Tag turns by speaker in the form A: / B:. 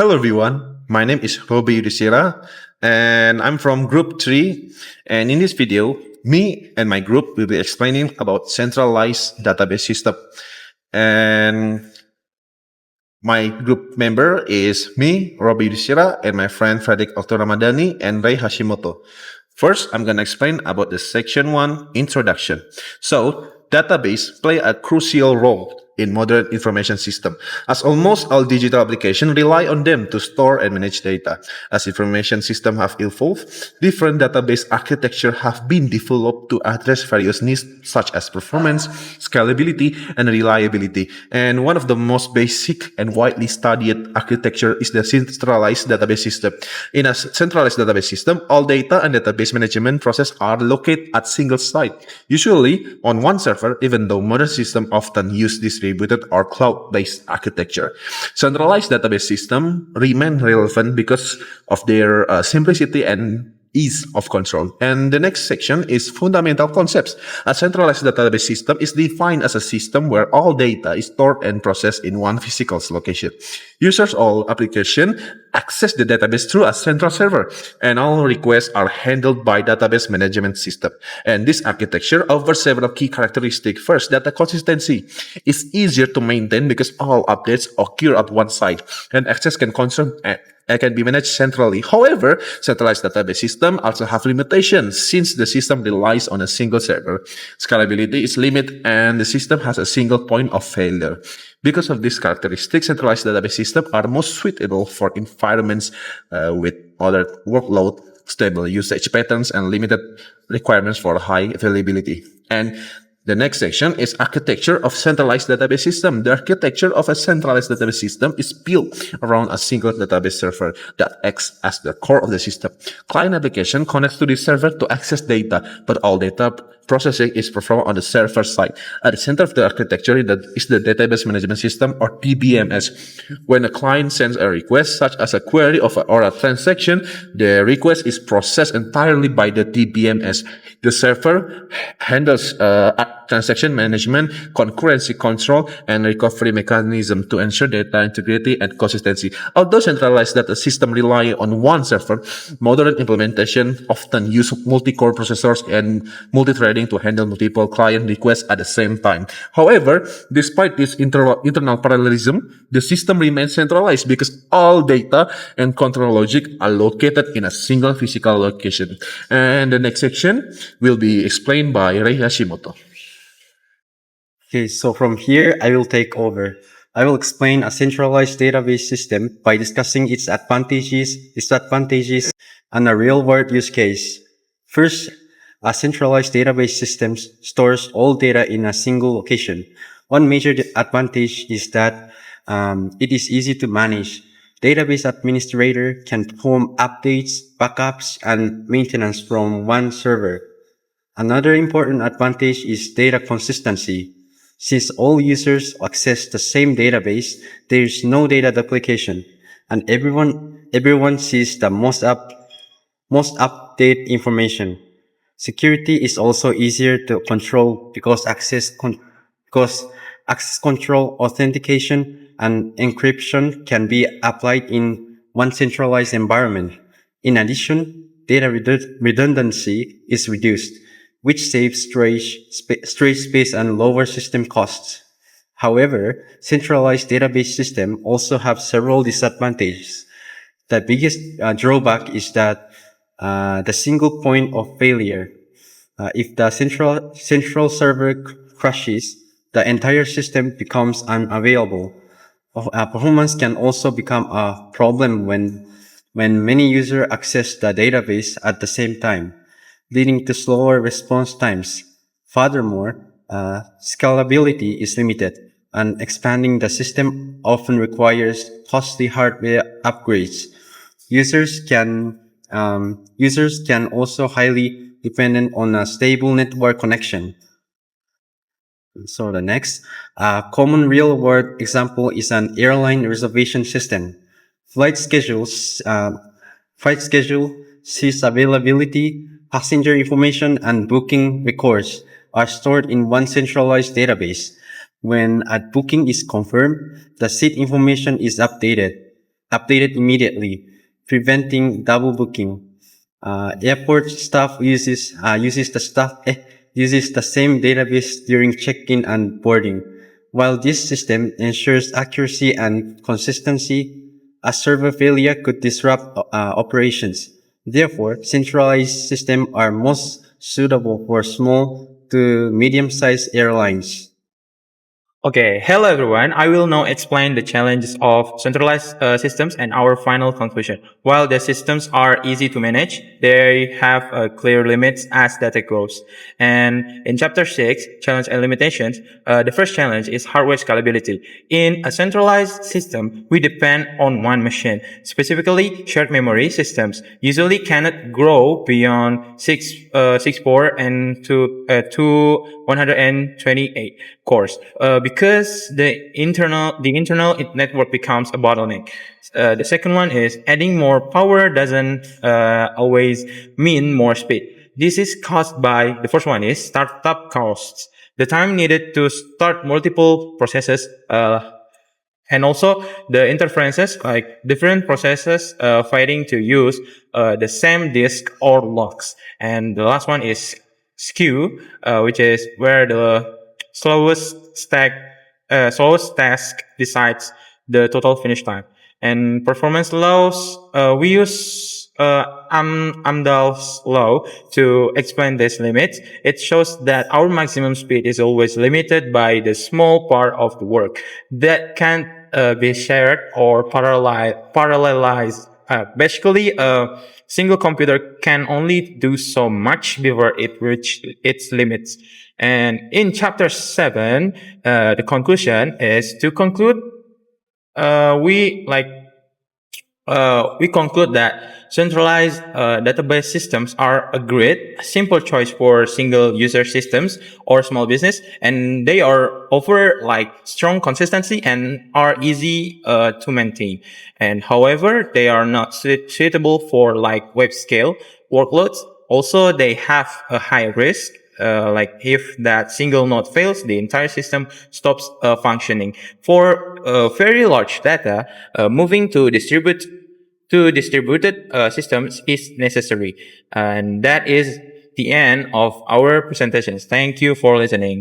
A: Hello everyone, my name is Roby Yudhishthira and I'm from Group 3, and in this video, me and my group will be explaining about centralized database system. And my group member is me, Roby Yudhishthira, and my friend Frederick Ramadhani and Ray Hashimoto. First, I'm going to explain about the section 1 introduction. So, database play a crucial role in modern information system, as almost all digital applications rely on them to store and manage data. As information systems have evolved, different database architecture have been developed to address various needs such as performance, scalability, and reliability. And one of the most basic and widely studied architecture is the centralized database system. In a centralized database system, all data and database management process are located at single site, usually on one server, even though modern systems often use distributed or cloud-based architecture. Centralized database systems remain relevant because of their simplicity and ease of control. And the next section is fundamental concepts. A centralized database system is defined as a system where all data is stored and processed in one physical location. Users or application access the database through a central server, and all requests are handled by database management system. And this architecture offers several key characteristics. First, data consistency is easier to maintain because all updates occur at one site, and access can be managed centrally. However, centralized database systems also have limitations since the system relies on a single server. Scalability is limited and the system has a single point of failure. Because of these characteristics, centralized database systems are most suitable for environments with moderate workload, stable usage patterns, and limited requirements for high availability. And the next section is architecture of centralized database system. The architecture of a centralized database system is built around a single database server that acts as the core of the system. Client application connects to this server to access data, but all data processing is performed on the server side. At the center of the architecture is the database management system, or DBMS. When a client sends a request, such as a query or a transaction, the request is processed entirely by the DBMS. The server handles transaction management, concurrency control, and recovery mechanism to ensure data integrity and consistency. Although centralized data systems rely on one server, modern implementation often use multi-core processors and multi-threading to handle multiple client requests at the same time. However, despite this internal parallelism, the system remains centralized because all data and control logic are located in a single physical location. And the next section will be explained by Rei Hashimoto.
B: Okay, so from here, I will take over. I will explain a centralized database system by discussing its advantages, disadvantages, and a real-world use case. First, a centralized database system stores all data in a single location. One major advantage is that it is easy to manage. Database administrator can perform updates, backups, and maintenance from one server. Another important advantage is data consistency. Since all users access the same database, there is no data duplication, and everyone sees the most updated information. Security is also easier to control because access control, authentication, and encryption can be applied in one centralized environment. In addition, data redundancy is reduced, which saves storage space and lower system costs. However, centralized database systems also have several disadvantages. The biggest drawback is that the single point of failure. If the central server crashes, the entire system becomes unavailable. Performance can also become a problem when many users access the database at the same time, leading to slower response times. Furthermore, scalability is limited, and expanding the system often requires costly hardware upgrades. Users can also highly dependent on a stable network connection. So the next, common real-world example is an airline reservation system. Flight schedules, flight schedule, seat availability, passenger information, and booking records are stored in one centralized database. When a booking is confirmed, the seat information is updated. updated immediately, preventing double booking. Airport staff uses the same database during check-in and boarding. While this system ensures accuracy and consistency, a server failure could disrupt operations. Therefore, centralized systems are most suitable for small to medium-sized airlines.
C: Okay, hello everyone. I will now explain the challenges of centralized systems and our final conclusion. While the systems are easy to manage, they have clear limits as data grows. And in chapter 6, challenge and limitations, the first challenge is hardware scalability. In a centralized system, we depend on one machine. Specifically, shared memory systems usually cannot grow beyond 64 and to 128 cores because the internal network becomes a bottleneck. The second one is adding more power doesn't always mean more speed. This is caused by the first one is startup costs. The time needed to start multiple processes and also the interferences like different processes fighting to use the same disk or locks. And the last one is skew, which is where the slowest task decides the total finish time. And performance laws, we use Amdahl's law to explain this limit. It shows that our maximum speed is always limited by the small part of the work that can't be shared or parallelized. Basically, a single computer can only do so much before it reaches its limits. And in chapter 7, the conclusion is to conclude, we conclude that centralized database systems are a great, simple choice for single user systems or small business, and they are offer like strong consistency and are easy to maintain. And however, they are not suitable for like web scale workloads. Also, they have a high risk like if that single node fails, the entire system stops functioning. For very large data, moving to distributed systems is necessary. And that is the end of our presentations. Thank you for listening.